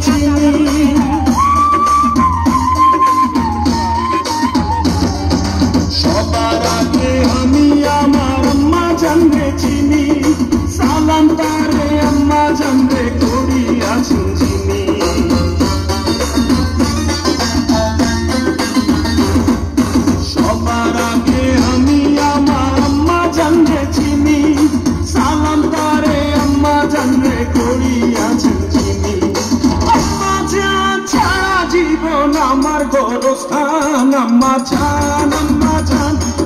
চিনি সবার আগে আমি আমার আম্মা জানরে চিনি সালাম তারে আম্মা জানরে করিয়াছেন চিনি সবার আগে আমি আমার আম্মা জানরে চিনি সালাম তারে আম্মা জানরে করিয়াছেন চিনি আম্মা জান ছাড়া জীবন আমার গোরস্থান আম্মা জান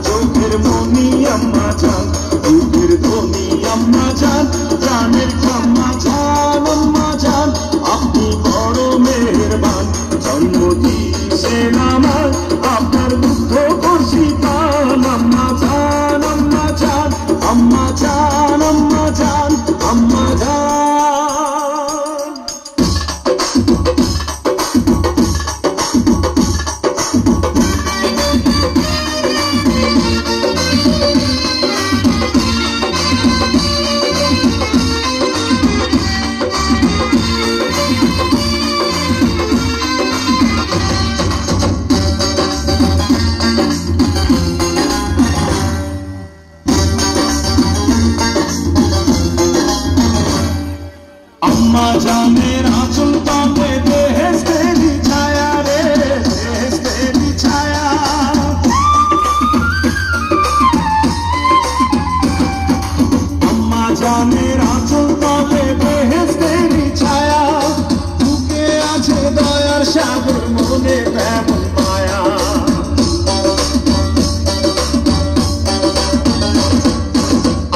চোখের মনি আম্মা জান দুধের ধনি আম্মা জান প্রাণের আম্মা জান আপনি বড় মেহেরবান জন্ম দিয়েছেন আমার আপনার বুদ্ধ করছি পান আম্মা জান আম্মা জান আম্মা জান আম্মা জান আম্মা জান আম্মা জানের আঁচল তলে বেহেশতেরি ছায়া রে বেহেশতেরি ছায়া আম্মা জানের আঁচল তলে বেহেশতেরি ছায়া বুকে আছে দয়ার সাগর মনে তেমন মায়া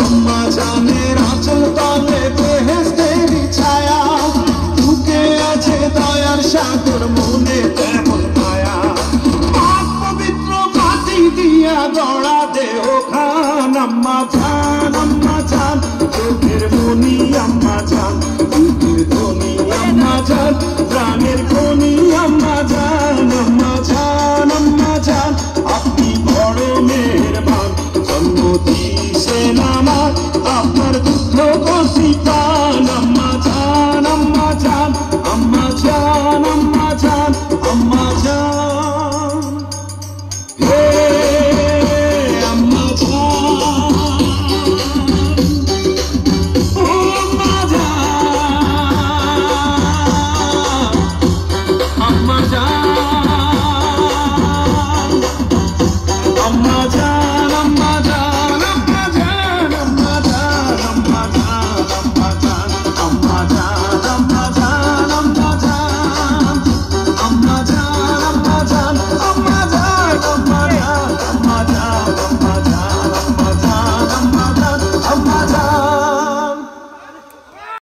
আম্মা জানের আঁচল তলে সাগর মনে তেমন মায়া পাক পবিত্র মাটি দিয়া গড়া দেহ খান আম্মা জান চোখের মনি আম্মা জান দুধের ধনি আম্মা জান প্রাণের খনি আম্মা জান আপনি বড় মেহেরবান জন্ম দিয়েছেন আমার আপনার দুঃখ কষি পান আম্মা জান আম্মা জান আম্মা জান আম্মা জান আম্মা জান হে আম্মা জান ও আম্মা জান আম্মা জান আম্মা জান